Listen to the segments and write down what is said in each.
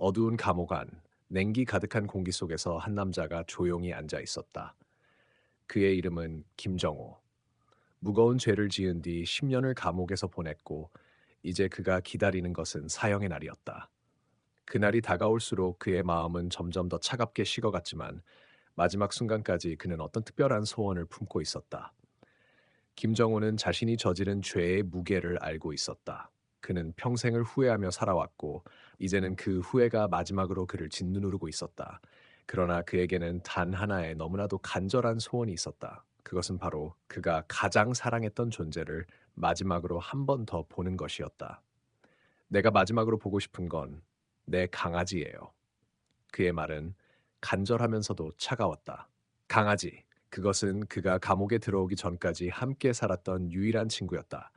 어두운 감옥 안, 냉기 가득한 공기 속에서 한 남자가 조용히 앉아 있었다. 그의 이름은 김정호. 무거운 죄를 지은 뒤 10년을 감옥에서 보냈고, 이제 그가 기다리는 것은 사형의 날이었다. 그날이 다가올수록 그의 마음은 점점 더 차갑게 식어갔지만, 마지막 순간까지 그는 어떤 특별한 소원을 품고 있었다. 김정호는 자신이 저지른 죄의 무게를 알고 있었다. 그는 평생을 후회하며 살아왔고, 이제는 그 후회가 마지막으로 그를 짓누르고 있었다. 그러나 그에게는 단 하나의 너무나도 간절한 소원이 있었다. 그것은 바로 그가 가장 사랑했던 존재를 마지막으로 한 번 더 보는 것이었다. 내가 마지막으로 보고 싶은 건 내 강아지예요. 그의 말은 간절하면서도 차가웠다. 강아지. 그것은 그가 감옥에 들어오기 전까지 함께 살았던 유일한 친구였다.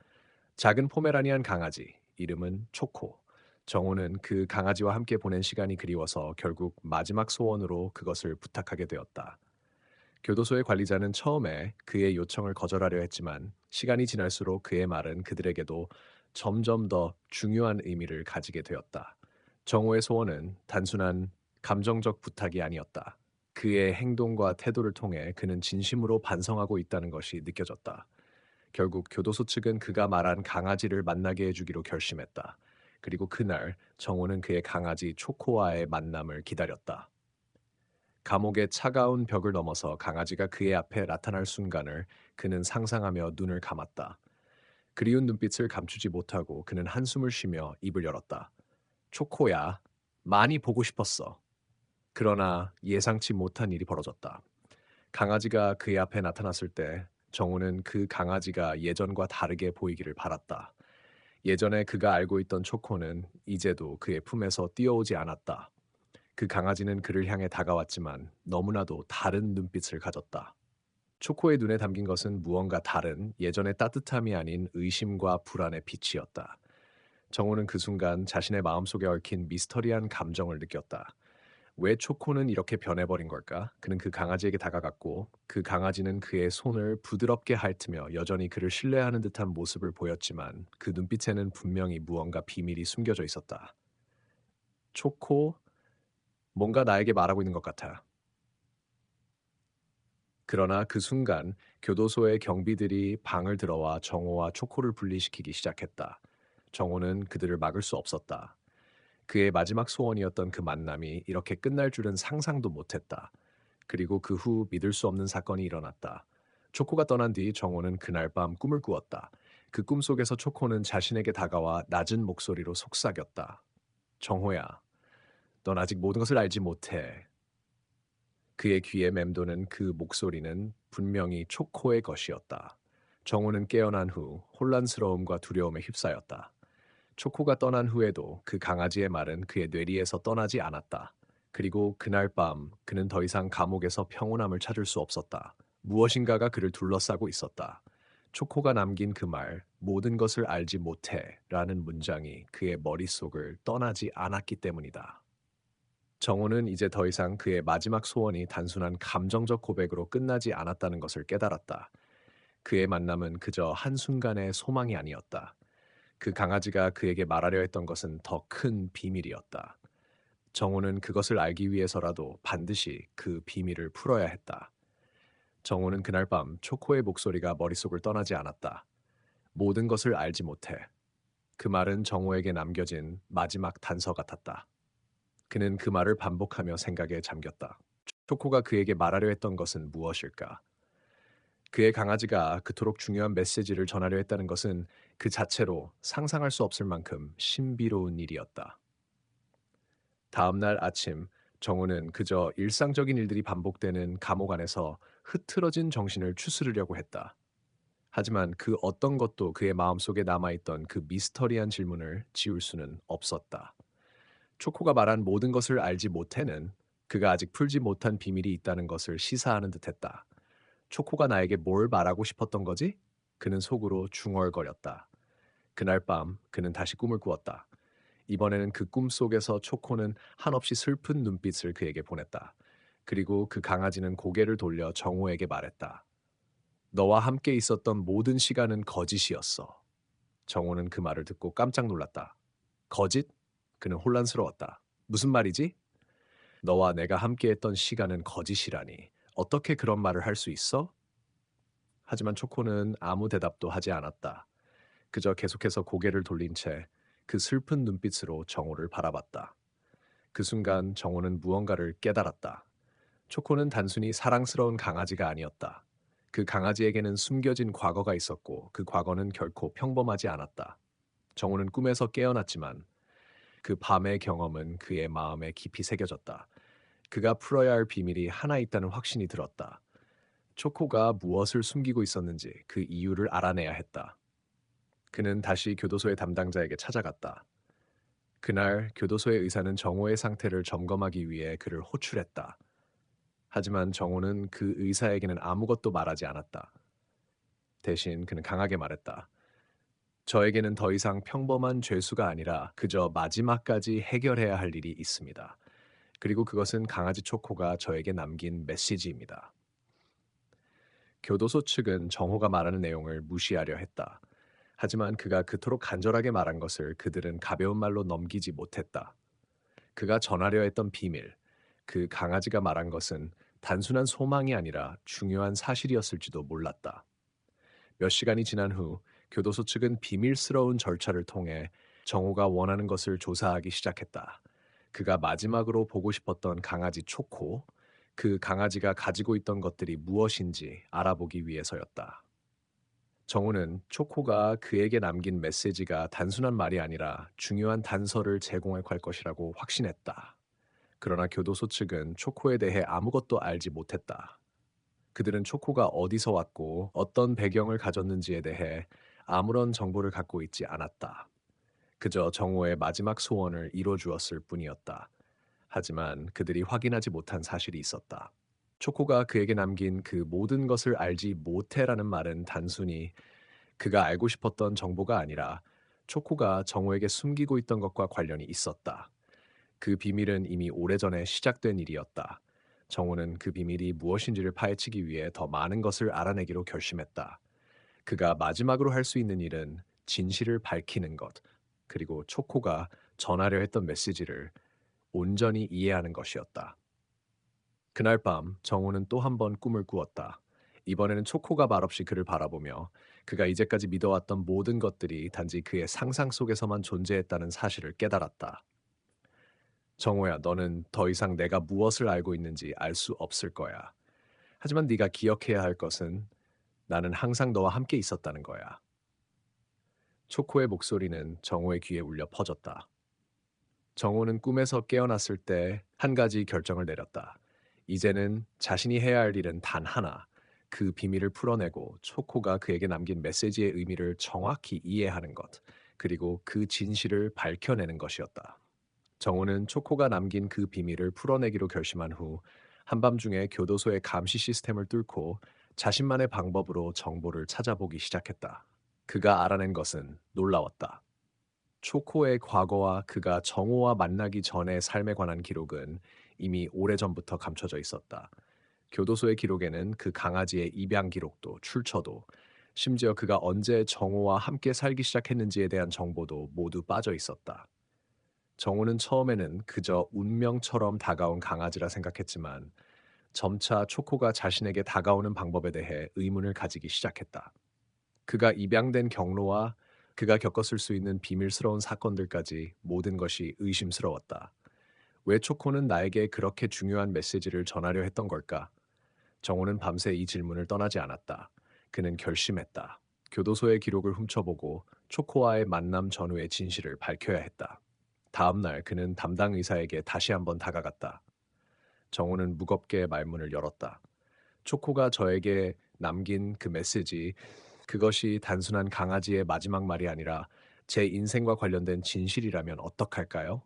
작은 포메라니안 강아지. 이름은 초코. 정호는 그 강아지와 함께 보낸 시간이 그리워서 결국 마지막 소원으로 그것을 부탁하게 되었다. 교도소의 관리자는 처음에 그의 요청을 거절하려 했지만 시간이 지날수록 그의 말은 그들에게도 점점 더 중요한 의미를 가지게 되었다. 정호의 소원은 단순한 감정적 부탁이 아니었다. 그의 행동과 태도를 통해 그는 진심으로 반성하고 있다는 것이 느껴졌다. 결국 교도소 측은 그가 말한 강아지를 만나게 해주기로 결심했다. 그리고 그날 정호는 그의 강아지 초코와의 만남을 기다렸다. 감옥의 차가운 벽을 넘어서 강아지가 그의 앞에 나타날 순간을 그는 상상하며 눈을 감았다. 그리운 눈빛을 감추지 못하고 그는 한숨을 쉬며 입을 열었다. 초코야, 많이 보고 싶었어. 그러나 예상치 못한 일이 벌어졌다. 강아지가 그의 앞에 나타났을 때 정우는 그 강아지가 예전과 다르게 보이기를 바랐다. 예전에 그가 알고 있던 초코는 이제도 그의 품에서 뛰어오지 않았다. 그 강아지는 그를 향해 다가왔지만 너무나도 다른 눈빛을 가졌다. 초코의 눈에 담긴 것은 무언가 다른 예전의 따뜻함이 아닌 의심과 불안의 빛이었다. 정우는 그 순간 자신의 마음속에 얽힌 미스터리한 감정을 느꼈다. 왜 초코는 이렇게 변해버린 걸까? 그는 그 강아지에게 다가갔고 그 강아지는 그의 손을 부드럽게 핥으며 여전히 그를 신뢰하는 듯한 모습을 보였지만 그 눈빛에는 분명히 무언가 비밀이 숨겨져 있었다. 초코, 뭔가 나에게 말하고 있는 것 같아. 그러나 그 순간 교도소의 경비들이 방을 들어와 정호와 초코를 분리시키기 시작했다. 정호는 그들을 막을 수 없었다. 그의 마지막 소원이었던 그 만남이 이렇게 끝날 줄은 상상도 못했다. 그리고 그 후 믿을 수 없는 사건이 일어났다. 초코가 떠난 뒤 정호는 그날 밤 꿈을 꾸었다. 그 꿈 속에서 초코는 자신에게 다가와 낮은 목소리로 속삭였다. 정호야, 넌 아직 모든 것을 알지 못해. 그의 귀에 맴도는 그 목소리는 분명히 초코의 것이었다. 정우는 깨어난 후 혼란스러움과 두려움에 휩싸였다. 초코가 떠난 후에도 그 강아지의 말은 그의 뇌리에서 떠나지 않았다. 그리고 그날 밤 그는 더 이상 감옥에서 평온함을 찾을 수 없었다. 무엇인가가 그를 둘러싸고 있었다. 초코가 남긴 그 말, 모든 것을 알지 못해 라는 문장이 그의 머릿속을 떠나지 않았기 때문이다. 정호는 이제 더 이상 그의 마지막 소원이 단순한 감정적 고백으로 끝나지 않았다는 것을 깨달았다. 그의 만남은 그저 한순간의 소망이 아니었다. 그 강아지가 그에게 말하려 했던 것은 더 큰 비밀이었다. 정호는 그것을 알기 위해서라도 반드시 그 비밀을 풀어야 했다. 정호는 그날 밤 초코의 목소리가 머릿속을 떠나지 않았다. 모든 것을 알지 못해. 그 말은 정호에게 남겨진 마지막 단서 같았다. 그는 그 말을 반복하며 생각에 잠겼다. 초코가 그에게 말하려 했던 것은 무엇일까? 그의 강아지가 그토록 중요한 메시지를 전하려 했다는 것은 그 자체로 상상할 수 없을 만큼 신비로운 일이었다. 다음 날 아침, 정우는 그저 일상적인 일들이 반복되는 감옥 안에서 흐트러진 정신을 추스르려고 했다. 하지만 그 어떤 것도 그의 마음속에 남아있던 그 미스터리한 질문을 지울 수는 없었다. 초코가 말한 모든 것을 알지 못해는 그가 아직 풀지 못한 비밀이 있다는 것을 시사하는 듯했다. 초코가 나에게 뭘 말하고 싶었던 거지? 그는 속으로 중얼거렸다. 그날 밤 그는 다시 꿈을 꾸었다. 이번에는 그 꿈 속에서 초코는 한없이 슬픈 눈빛을 그에게 보냈다. 그리고 그 강아지는 고개를 돌려 정호에게 말했다. 너와 함께 있었던 모든 시간은 거짓이었어. 정호는 그 말을 듣고 깜짝 놀랐다. 거짓? 그는 혼란스러웠다. 무슨 말이지? 너와 내가 함께했던 시간은 거짓이라니. 어떻게 그런 말을 할 수 있어? 하지만 초코는 아무 대답도 하지 않았다. 그저 계속해서 고개를 돌린 채 그 슬픈 눈빛으로 정호를 바라봤다. 그 순간 정호는 무언가를 깨달았다. 초코는 단순히 사랑스러운 강아지가 아니었다. 그 강아지에게는 숨겨진 과거가 있었고 그 과거는 결코 평범하지 않았다. 정호는 꿈에서 깨어났지만 그 밤의 경험은 그의 마음에 깊이 새겨졌다. 그가 풀어야 할 비밀이 하나 있다는 확신이 들었다. 초코가 무엇을 숨기고 있었는지 그 이유를 알아내야 했다. 그는 다시 교도소의 담당자에게 찾아갔다. 그날 교도소의 의사는 정호의 상태를 점검하기 위해 그를 호출했다. 하지만 정호는 그 의사에게는 아무것도 말하지 않았다. 대신 그는 강하게 말했다. 저에게는 더 이상 평범한 죄수가 아니라 그저 마지막까지 해결해야 할 일이 있습니다. 그리고 그것은 강아지 초코가 저에게 남긴 메시지입니다. 교도소 측은 정호가 말하는 내용을 무시하려 했다. 하지만 그가 그토록 간절하게 말한 것을 그들은 가벼운 말로 넘기지 못했다. 그가 전하려 했던 비밀, 그 강아지가 말한 것은 단순한 소망이 아니라 중요한 사실이었을지도 몰랐다. 몇 시간이 지난 후 교도소 측은 비밀스러운 절차를 통해 정호가 원하는 것을 조사하기 시작했다. 그가 마지막으로 보고 싶었던 강아지 초코, 그 강아지가 가지고 있던 것들이 무엇인지 알아보기 위해서였다. 정우는 초코가 그에게 남긴 메시지가 단순한 말이 아니라 중요한 단서를 제공할 것이라고 확신했다. 그러나 교도소 측은 초코에 대해 아무것도 알지 못했다. 그들은 초코가 어디서 왔고 어떤 배경을 가졌는지에 대해 아무런 정보를 갖고 있지 않았다. 그저 정호의 마지막 소원을 이뤄주었을 뿐이었다. 하지만 그들이 확인하지 못한 사실이 있었다. 초코가 그에게 남긴 그 모든 것을 알지 못해라는 말은 단순히 그가 알고 싶었던 정보가 아니라 초코가 정호에게 숨기고 있던 것과 관련이 있었다. 그 비밀은 이미 오래전에 시작된 일이었다. 정호는 그 비밀이 무엇인지를 파헤치기 위해 더 많은 것을 알아내기로 결심했다. 그가 마지막으로 할 수 있는 일은 진실을 밝히는 것, 그리고 초코가 전하려 했던 메시지를 온전히 이해하는 것이었다. 그날 밤 정호는 또 한 번 꿈을 꾸었다. 이번에는 초코가 말없이 그를 바라보며 그가 이제까지 믿어왔던 모든 것들이 단지 그의 상상 속에서만 존재했다는 사실을 깨달았다. 정호야, 너는 더 이상 내가 무엇을 알고 있는지 알 수 없을 거야. 하지만 네가 기억해야 할 것은 나는 항상 너와 함께 있었다는 거야. 초코의 목소리는 정호의 귀에 울려 퍼졌다. 정호는 꿈에서 깨어났을 때 한 가지 결정을 내렸다. 이제는 자신이 해야 할 일은 단 하나, 그 비밀을 풀어내고 초코가 그에게 남긴 메시지의 의미를 정확히 이해하는 것, 그리고 그 진실을 밝혀내는 것이었다. 정호는 초코가 남긴 그 비밀을 풀어내기로 결심한 후 한밤중에 교도소의 감시 시스템을 뚫고 자신만의 방법으로 정보를 찾아보기 시작했다. 그가 알아낸 것은 놀라웠다. 초코의 과거와 그가 정호와 만나기 전의 삶에 관한 기록은 이미 오래전부터 감춰져 있었다. 교도소의 기록에는 그 강아지의 입양 기록도 출처도 심지어 그가 언제 정호와 함께 살기 시작했는지에 대한 정보도 모두 빠져 있었다. 정호는 처음에는 그저 운명처럼 다가온 강아지라 생각했지만 점차 초코가 자신에게 다가오는 방법에 대해 의문을 가지기 시작했다. 그가 입양된 경로와 그가 겪었을 수 있는 비밀스러운 사건들까지 모든 것이 의심스러웠다. 왜 초코는 나에게 그렇게 중요한 메시지를 전하려 했던 걸까? 정호는 밤새 이 질문을 떠나지 않았다. 그는 결심했다. 교도소의 기록을 훔쳐보고 초코와의 만남 전후의 진실을 밝혀야 했다. 다음 날 그는 담당 의사에게 다시 한번 다가갔다. 정호는 무겁게 말문을 열었다. 초코가 저에게 남긴 그 메시지, 그것이 단순한 강아지의 마지막 말이 아니라 제 인생과 관련된 진실이라면 어떡할까요?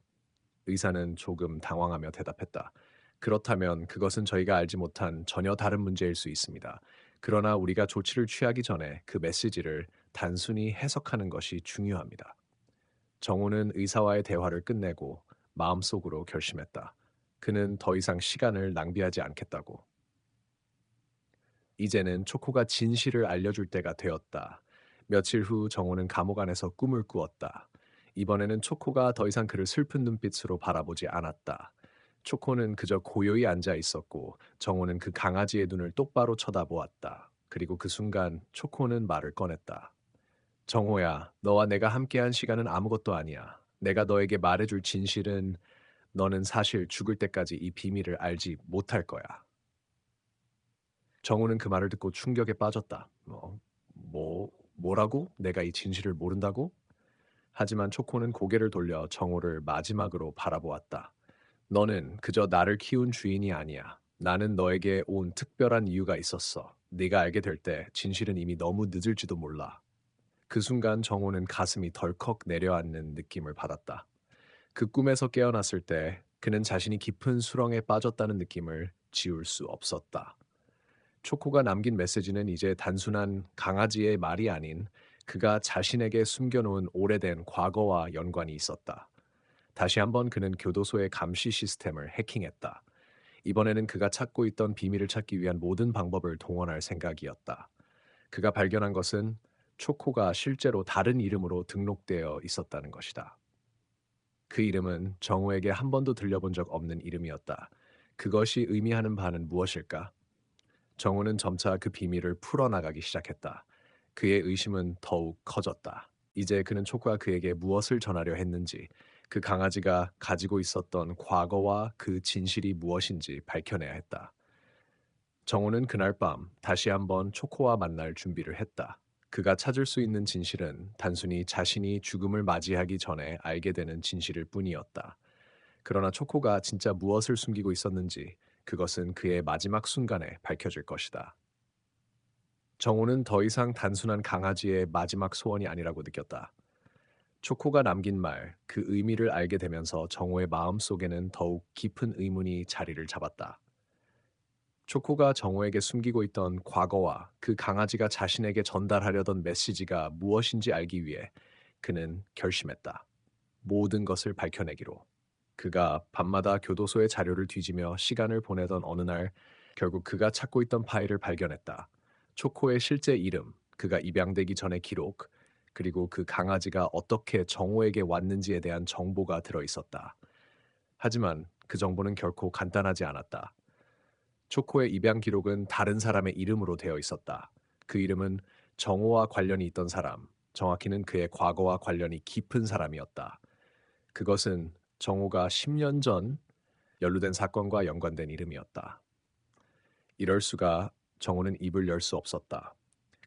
의사는 조금 당황하며 대답했다. 그렇다면 그것은 저희가 알지 못한 전혀 다른 문제일 수 있습니다. 그러나 우리가 조치를 취하기 전에 그 메시지를 단순히 해석하는 것이 중요합니다. 정호는 의사와의 대화를 끝내고 마음속으로 결심했다. 그는 더 이상 시간을 낭비하지 않겠다고. 이제는 초코가 진실을 알려줄 때가 되었다. 며칠 후 정호는 감옥 안에서 꿈을 꾸었다. 이번에는 초코가 더 이상 그를 슬픈 눈빛으로 바라보지 않았다. 초코는 그저 고요히 앉아 있었고 정호는 그 강아지의 눈을 똑바로 쳐다보았다. 그리고 그 순간 초코는 말을 꺼냈다. 정호야, 너와 내가 함께한 시간은 아무것도 아니야. 내가 너에게 말해줄 진실은 너는 사실 죽을 때까지 이 비밀을 알지 못할 거야. 정호는 그 말을 듣고 충격에 빠졌다. 뭐라고? 내가 이 진실을 모른다고? 하지만 초코는 고개를 돌려 정호를 마지막으로 바라보았다. 너는 그저 나를 키운 주인이 아니야. 나는 너에게 온 특별한 이유가 있었어. 네가 알게 될 때 진실은 이미 너무 늦을지도 몰라. 그 순간 정호는 가슴이 덜컥 내려앉는 느낌을 받았다. 그 꿈에서 깨어났을 때 그는 자신이 깊은 수렁에 빠졌다는 느낌을 지울 수 없었다. 초코가 남긴 메시지는 이제 단순한 강아지의 말이 아닌 그가 자신에게 숨겨놓은 오래된 과거와 연관이 있었다. 다시 한번 그는 교도소의 감시 시스템을 해킹했다. 이번에는 그가 찾고 있던 비밀을 찾기 위한 모든 방법을 동원할 생각이었다. 그가 발견한 것은 초코가 실제로 다른 이름으로 등록되어 있었다는 것이다. 그 이름은 정우에게 한 번도 들려본 적 없는 이름이었다. 그것이 의미하는 바는 무엇일까? 정우는 점차 그 비밀을 풀어나가기 시작했다. 그의 의심은 더욱 커졌다. 이제 그는 초코가 그에게 무엇을 전하려 했는지, 그 강아지가 가지고 있었던 과거와 그 진실이 무엇인지 밝혀내야 했다. 정우는 그날 밤 다시 한번 초코와 만날 준비를 했다. 그가 찾을 수 있는 진실은 단순히 자신이 죽음을 맞이하기 전에 알게 되는 진실일 뿐이었다. 그러나 초코가 진짜 무엇을 숨기고 있었는지 그것은 그의 마지막 순간에 밝혀질 것이다. 정호는 더 이상 단순한 강아지의 마지막 소원이 아니라고 느꼈다. 초코가 남긴 말, 그 의미를 알게 되면서 정호의 마음속에는 더욱 깊은 의문이 자리를 잡았다. 초코가 정호에게 숨기고 있던 과거와 그 강아지가 자신에게 전달하려던 메시지가 무엇인지 알기 위해 그는 결심했다. 모든 것을 밝혀내기로. 그가 밤마다 교도소의 자료를 뒤지며 시간을 보내던 어느 날 결국 그가 찾고 있던 파일을 발견했다. 초코의 실제 이름, 그가 입양되기 전의 기록, 그리고 그 강아지가 어떻게 정호에게 왔는지에 대한 정보가 들어 있었다. 하지만 그 정보는 결코 간단하지 않았다. 초코의 입양 기록은 다른 사람의 이름으로 되어 있었다. 그 이름은 정호와 관련이 있던 사람, 정확히는 그의 과거와 관련이 깊은 사람이었다. 그것은 정호가 10년 전 연루된 사건과 연관된 이름이었다. 이럴 수가. 정호는 입을 열 수 없었다.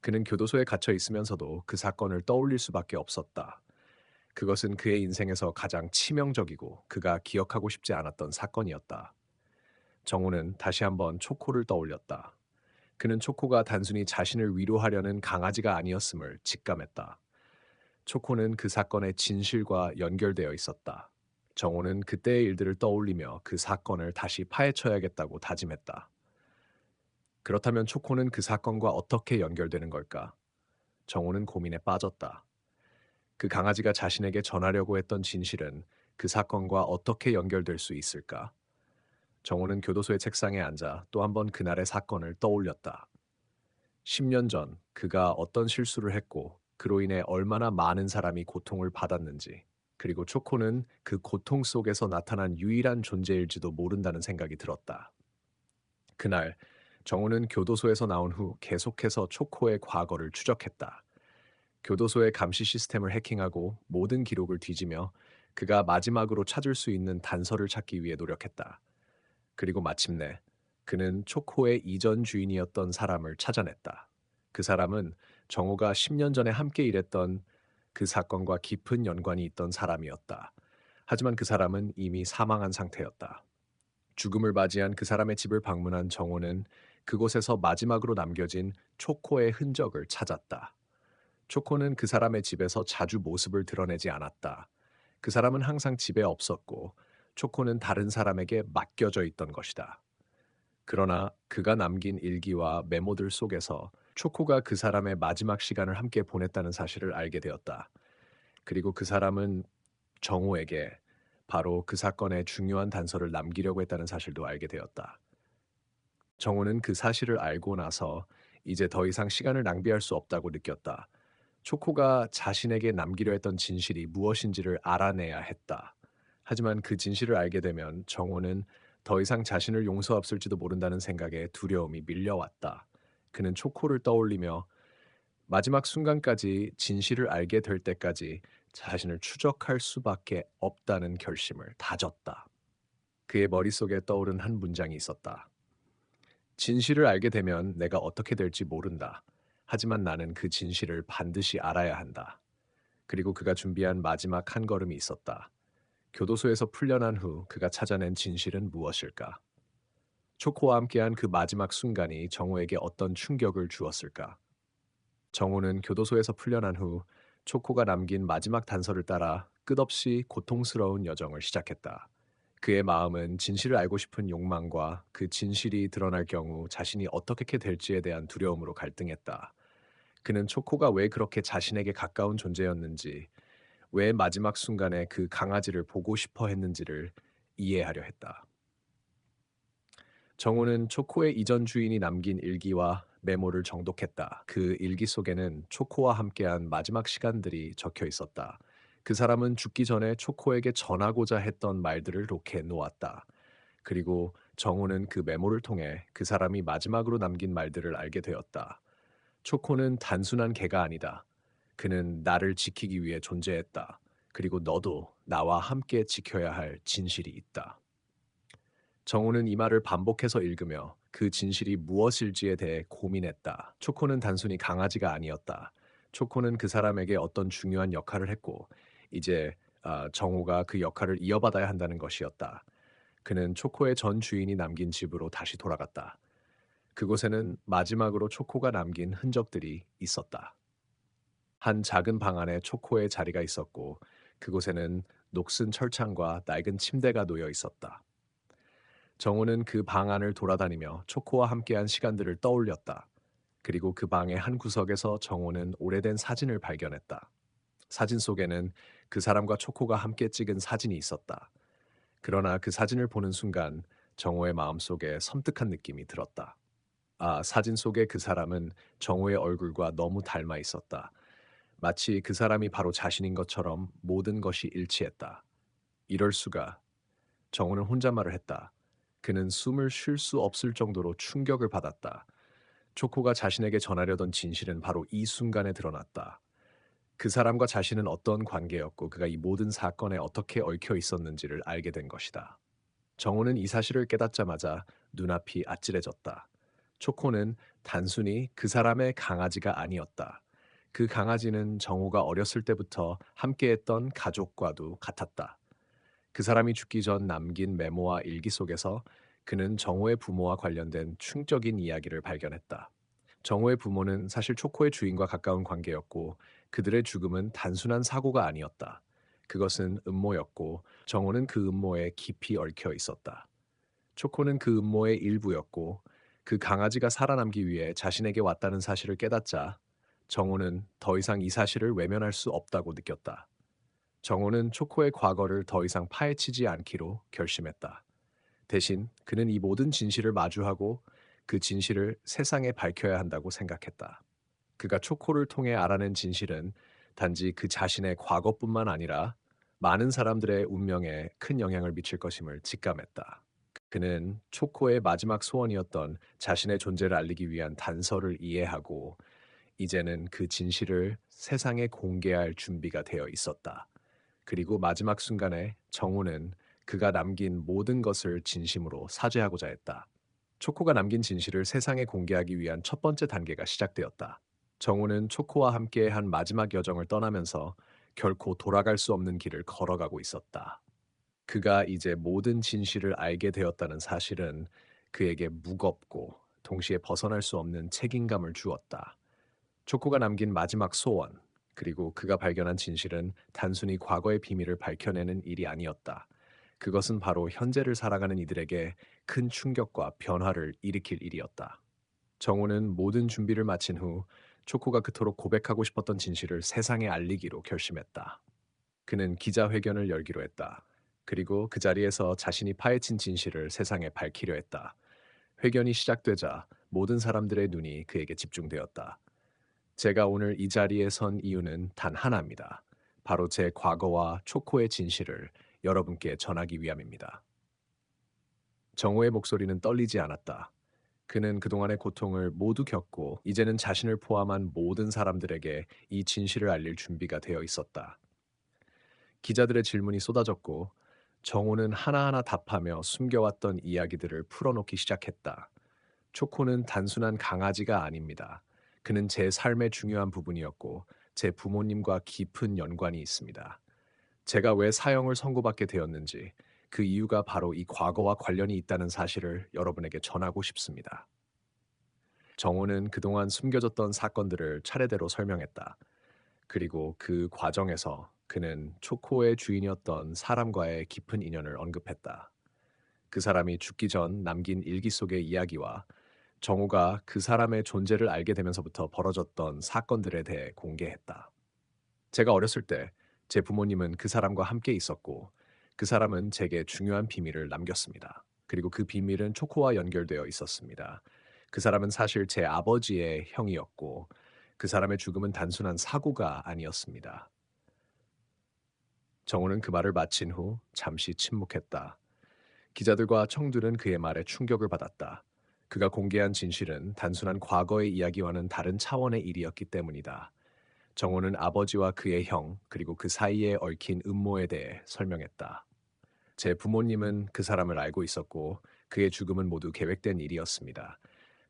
그는 교도소에 갇혀 있으면서도 그 사건을 떠올릴 수밖에 없었다. 그것은 그의 인생에서 가장 치명적이고 그가 기억하고 싶지 않았던 사건이었다. 정호는 다시 한번 초코를 떠올렸다. 그는 초코가 단순히 자신을 위로하려는 강아지가 아니었음을 직감했다. 초코는 그 사건의 진실과 연결되어 있었다. 정호는 그때의 일들을 떠올리며 그 사건을 다시 파헤쳐야겠다고 다짐했다. 그렇다면 초코는 그 사건과 어떻게 연결되는 걸까? 정호는 고민에 빠졌다. 그 강아지가 자신에게 전하려고 했던 진실은 그 사건과 어떻게 연결될 수 있을까? 정호는 교도소의 책상에 앉아 또 한 번 그날의 사건을 떠올렸다. 10년 전 그가 어떤 실수를 했고 그로 인해 얼마나 많은 사람이 고통을 받았는지, 그리고 초코는 그 고통 속에서 나타난 유일한 존재일지도 모른다는 생각이 들었다. 그날 정우는 교도소에서 나온 후 계속해서 초코의 과거를 추적했다. 교도소의 감시 시스템을 해킹하고 모든 기록을 뒤지며 그가 마지막으로 찾을 수 있는 단서를 찾기 위해 노력했다. 그리고 마침내 그는 초코의 이전 주인이었던 사람을 찾아냈다. 그 사람은 정호가 10년 전에 함께 일했던 그 사건과 깊은 연관이 있던 사람이었다. 하지만 그 사람은 이미 사망한 상태였다. 죽음을 맞이한 그 사람의 집을 방문한 정호는 그곳에서 마지막으로 남겨진 초코의 흔적을 찾았다. 초코는 그 사람의 집에서 자주 모습을 드러내지 않았다. 그 사람은 항상 집에 없었고 초코는 다른 사람에게 맡겨져 있던 것이다. 그러나 그가 남긴 일기와 메모들 속에서 초코가 그 사람의 마지막 시간을 함께 보냈다는 사실을 알게 되었다. 그리고 그 사람은 정호에게 바로 그 사건의 중요한 단서를 남기려고 했다는 사실도 알게 되었다. 정호는 그 사실을 알고 나서 이제 더 이상 시간을 낭비할 수 없다고 느꼈다. 초코가 자신에게 남기려 했던 진실이 무엇인지를 알아내야 했다. 하지만 그 진실을 알게 되면 정호는 더 이상 자신을 용서없을지도 모른다는 생각에 두려움이 밀려왔다. 그는 초코를 떠올리며 마지막 순간까지 진실을 알게 될 때까지 자신을 추적할 수밖에 없다는 결심을 다졌다. 그의 머릿속에 떠오른 한 문장이 있었다. 진실을 알게 되면 내가 어떻게 될지 모른다. 하지만 나는 그 진실을 반드시 알아야 한다. 그리고 그가 준비한 마지막 한 걸음이 있었다. 교도소에서 풀려난 후 그가 찾아낸 진실은 무엇일까? 초코와 함께한 그 마지막 순간이 정호에게 어떤 충격을 주었을까? 정호는 교도소에서 풀려난 후 초코가 남긴 마지막 단서를 따라 끝없이 고통스러운 여정을 시작했다. 그의 마음은 진실을 알고 싶은 욕망과 그 진실이 드러날 경우 자신이 어떻게 될지에 대한 두려움으로 갈등했다. 그는 초코가 왜 그렇게 자신에게 가까운 존재였는지, 왜 마지막 순간에 그 강아지를 보고 싶어 했는지를 이해하려 했다. 정우는 초코의 이전 주인이 남긴 일기와 메모를 정독했다. 그 일기 속에는 초코와 함께한 마지막 시간들이 적혀 있었다. 그 사람은 죽기 전에 초코에게 전하고자 했던 말들을 이렇게 놓았다. 그리고 정우는 그 메모를 통해 그 사람이 마지막으로 남긴 말들을 알게 되었다. 초코는 단순한 개가 아니다. 그는 나를 지키기 위해 존재했다. 그리고 너도 나와 함께 지켜야 할 진실이 있다. 정우는 이 말을 반복해서 읽으며 그 진실이 무엇일지에 대해 고민했다. 초코는 단순히 강아지가 아니었다. 초코는 그 사람에게 어떤 중요한 역할을 했고, 이제 정우가 그 역할을 이어받아야 한다는 것이었다. 그는 초코의 전 주인이 남긴 집으로 다시 돌아갔다. 그곳에는 마지막으로 초코가 남긴 흔적들이 있었다. 한 작은 방 안에 초코의 자리가 있었고, 그곳에는 녹슨 철창과 낡은 침대가 놓여 있었다. 정우는 그 방 안을 돌아다니며 초코와 함께한 시간들을 떠올렸다. 그리고 그 방의 한 구석에서 정우는 오래된 사진을 발견했다. 사진 속에는 그 사람과 초코가 함께 찍은 사진이 있었다. 그러나 그 사진을 보는 순간 정우의 마음속에 섬뜩한 느낌이 들었다. 사진 속의 그 사람은 정우의 얼굴과 너무 닮아 있었다. 마치 그 사람이 바로 자신인 것처럼 모든 것이 일치했다. 이럴 수가. 정우는 혼잣말을 했다. 그는 숨을 쉴 수 없을 정도로 충격을 받았다. 초코가 자신에게 전하려던 진실은 바로 이 순간에 드러났다. 그 사람과 자신은 어떤 관계였고 그가 이 모든 사건에 어떻게 얽혀 있었는지를 알게 된 것이다. 정우는 이 사실을 깨닫자마자 눈앞이 아찔해졌다. 초코는 단순히 그 사람의 강아지가 아니었다. 그 강아지는 정우가 어렸을 때부터 함께했던 가족과도 같았다. 그 사람이 죽기 전 남긴 메모와 일기 속에서 그는 정호의 부모와 관련된 충격인 이야기를 발견했다. 정호의 부모는 사실 초코의 주인과 가까운 관계였고 그들의 죽음은 단순한 사고가 아니었다. 그것은 음모였고 정호는 그 음모에 깊이 얽혀 있었다. 초코는 그 음모의 일부였고 그 강아지가 살아남기 위해 자신에게 왔다는 사실을 깨닫자 정호는 더 이상 이 사실을 외면할 수 없다고 느꼈다. 정호는 초코의 과거를 더 이상 파헤치지 않기로 결심했다. 대신 그는 이 모든 진실을 마주하고 그 진실을 세상에 밝혀야 한다고 생각했다. 그가 초코를 통해 알아낸 진실은 단지 그 자신의 과거뿐만 아니라 많은 사람들의 운명에 큰 영향을 미칠 것임을 직감했다. 그는 초코의 마지막 소원이었던 자신의 존재를 알리기 위한 단서를 이해하고 이제는 그 진실을 세상에 공개할 준비가 되어 있었다. 그리고 마지막 순간에 정우는 그가 남긴 모든 것을 진심으로 사죄하고자 했다. 초코가 남긴 진실을 세상에 공개하기 위한 첫 번째 단계가 시작되었다. 정우는 초코와 함께 한 마지막 여정을 떠나면서 결코 돌아갈 수 없는 길을 걸어가고 있었다. 그가 이제 모든 진실을 알게 되었다는 사실은 그에게 무겁고 동시에 벗어날 수 없는 책임감을 주었다. 초코가 남긴 마지막 소원, 그리고 그가 발견한 진실은 단순히 과거의 비밀을 밝혀내는 일이 아니었다. 그것은 바로 현재를 살아가는 이들에게 큰 충격과 변화를 일으킬 일이었다. 정우는 모든 준비를 마친 후 초코가 그토록 고백하고 싶었던 진실을 세상에 알리기로 결심했다. 그는 기자회견을 열기로 했다. 그리고 그 자리에서 자신이 파헤친 진실을 세상에 밝히려 했다. 회견이 시작되자 모든 사람들의 눈이 그에게 집중되었다. 제가 오늘 이 자리에 선 이유는 단 하나입니다. 바로 제 과거와 초코의 진실을 여러분께 전하기 위함입니다. 정호의 목소리는 떨리지 않았다. 그는 그동안의 고통을 모두 겪고 이제는 자신을 포함한 모든 사람들에게 이 진실을 알릴 준비가 되어 있었다. 기자들의 질문이 쏟아졌고 정호는 하나하나 답하며 숨겨왔던 이야기들을 풀어놓기 시작했다. 초코는 단순한 강아지가 아닙니다. 그는 제 삶의 중요한 부분이었고 제 부모님과 깊은 연관이 있습니다. 제가 왜 사형을 선고받게 되었는지 그 이유가 바로 이 과거와 관련이 있다는 사실을 여러분에게 전하고 싶습니다. 정호는 그동안 숨겨졌던 사건들을 차례대로 설명했다. 그리고 그 과정에서 그는 초코의 주인이었던 사람과의 깊은 인연을 언급했다. 그 사람이 죽기 전 남긴 일기 속의 이야기와 정우가 그 사람의 존재를 알게 되면서부터 벌어졌던 사건들에 대해 공개했다. 제가 어렸을 때 제 부모님은 그 사람과 함께 있었고 그 사람은 제게 중요한 비밀을 남겼습니다. 그리고 그 비밀은 초코와 연결되어 있었습니다. 그 사람은 사실 제 아버지의 형이었고 그 사람의 죽음은 단순한 사고가 아니었습니다. 정우는 그 말을 마친 후 잠시 침묵했다. 기자들과 청들은 그의 말에 충격을 받았다. 그가 공개한 진실은 단순한 과거의 이야기와는 다른 차원의 일이었기 때문이다. 정호는 아버지와 그의 형, 그리고 그 사이에 얽힌 음모에 대해 설명했다. 제 부모님은 그 사람을 알고 있었고 그의 죽음은 모두 계획된 일이었습니다.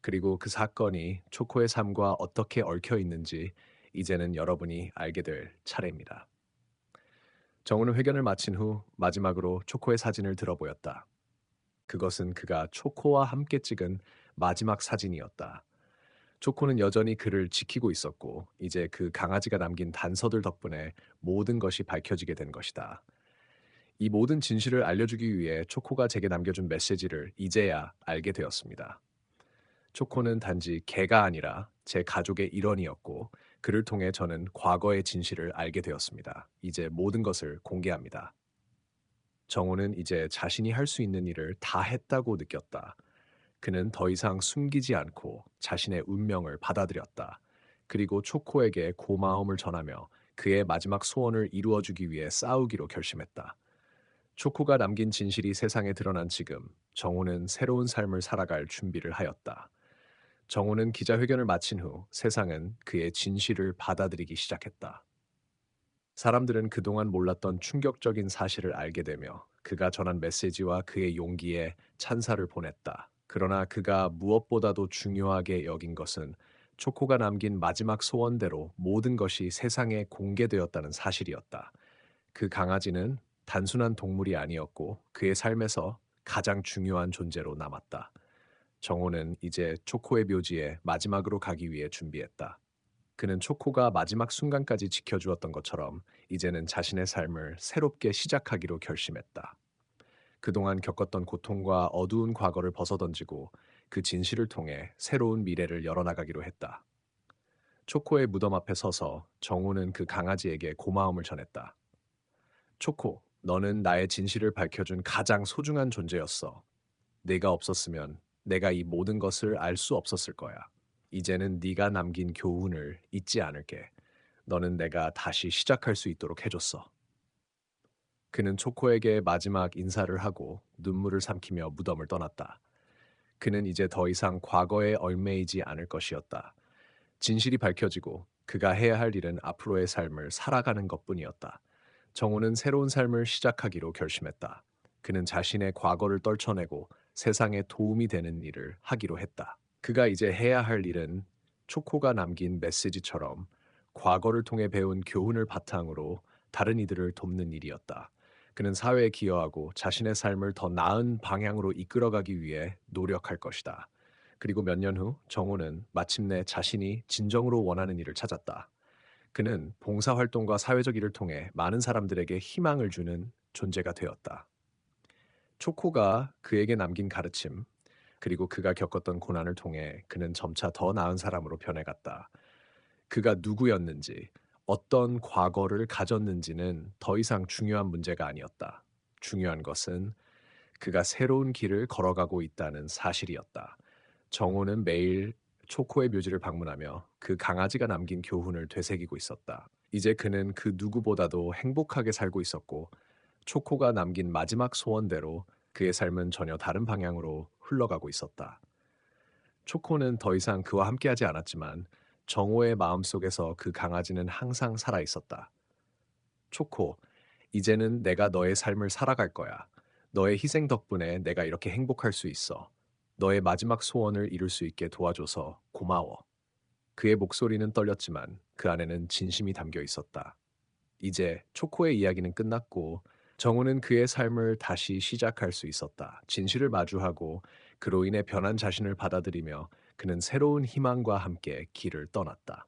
그리고 그 사건이 초코의 삶과 어떻게 얽혀 있는지 이제는 여러분이 알게 될 차례입니다. 정우는 회견을 마친 후 마지막으로 초코의 사진을 들어보였다. 그것은 그가 초코와 함께 찍은 마지막 사진이었다. 초코는 여전히 그를 지키고 있었고, 이제 그 강아지가 남긴 단서들 덕분에 모든 것이 밝혀지게 된 것이다. 이 모든 진실을 알려주기 위해 초코가 제게 남겨준 메시지를 이제야 알게 되었습니다. 초코는 단지 개가 아니라 제 가족의 일원이었고, 그를 통해 저는 과거의 진실을 알게 되었습니다. 이제 모든 것을 공개합니다. 정호는 이제 자신이 할 수 있는 일을 다 했다고 느꼈다. 그는 더 이상 숨기지 않고 자신의 운명을 받아들였다. 그리고 초코에게 고마움을 전하며 그의 마지막 소원을 이루어주기 위해 싸우기로 결심했다. 초코가 남긴 진실이 세상에 드러난 지금, 정호는 새로운 삶을 살아갈 준비를 하였다. 정호는 기자회견을 마친 후 세상은 그의 진실을 받아들이기 시작했다. 사람들은 그동안 몰랐던 충격적인 사실을 알게 되며 그가 전한 메시지와 그의 용기에 찬사를 보냈다. 그러나 그가 무엇보다도 중요하게 여긴 것은 초코가 남긴 마지막 소원대로 모든 것이 세상에 공개되었다는 사실이었다. 그 강아지는 단순한 동물이 아니었고 그의 삶에서 가장 중요한 존재로 남았다. 정호는 이제 초코의 묘지에 마지막으로 가기 위해 준비했다. 그는 초코가 마지막 순간까지 지켜주었던 것처럼 이제는 자신의 삶을 새롭게 시작하기로 결심했다. 그동안 겪었던 고통과 어두운 과거를 벗어던지고 그 진실을 통해 새로운 미래를 열어나가기로 했다. 초코의 무덤 앞에 서서 정우는 그 강아지에게 고마움을 전했다. 초코, 너는 나의 진실을 밝혀준 가장 소중한 존재였어. 네가 없었으면 내가 이 모든 것을 알 수 없었을 거야. 이제는 네가 남긴 교훈을 잊지 않을게. 너는 내가 다시 시작할 수 있도록 해줬어. 그는 초코에게 마지막 인사를 하고 눈물을 삼키며 무덤을 떠났다. 그는 이제 더 이상 과거에 얽매이지 않을 것이었다. 진실이 밝혀지고 그가 해야 할 일은 앞으로의 삶을 살아가는 것뿐이었다. 정우는 새로운 삶을 시작하기로 결심했다. 그는 자신의 과거를 떨쳐내고 세상에 도움이 되는 일을 하기로 했다. 그가 이제 해야 할 일은 초코가 남긴 메시지처럼 과거를 통해 배운 교훈을 바탕으로 다른 이들을 돕는 일이었다. 그는 사회에 기여하고 자신의 삶을 더 나은 방향으로 이끌어가기 위해 노력할 것이다. 그리고 몇 년 후 정호는 마침내 자신이 진정으로 원하는 일을 찾았다. 그는 봉사활동과 사회적 일을 통해 많은 사람들에게 희망을 주는 존재가 되었다. 초코가 그에게 남긴 가르침, 그리고 그가 겪었던 고난을 통해 그는 점차 더 나은 사람으로 변해갔다. 그가 누구였는지, 어떤 과거를 가졌는지는 더 이상 중요한 문제가 아니었다. 중요한 것은 그가 새로운 길을 걸어가고 있다는 사실이었다. 정호는 매일 초코의 묘지를 방문하며 그 강아지가 남긴 교훈을 되새기고 있었다. 이제 그는 그 누구보다도 행복하게 살고 있었고, 초코가 남긴 마지막 소원대로 그의 삶은 전혀 다른 방향으로 흘러가고 있었다. 초코는 더 이상 그와 함께하지 않았지만 정호의 마음속에서 그 강아지는 항상 살아 있었다. 초코, 이제는 내가 너의 삶을 살아갈 거야. 너의 희생 덕분에 내가 이렇게 행복할 수 있어. 너의 마지막 소원을 이룰 수 있게 도와줘서 고마워. 그의 목소리는 떨렸지만 그 안에는 진심이 담겨 있었다. 이제 초코의 이야기는 끝났고 정우는 그의 삶을 다시 시작할 수 있었다. 진실을 마주하고 그로 인해 변한 자신을 받아들이며 그는 새로운 희망과 함께 길을 떠났다.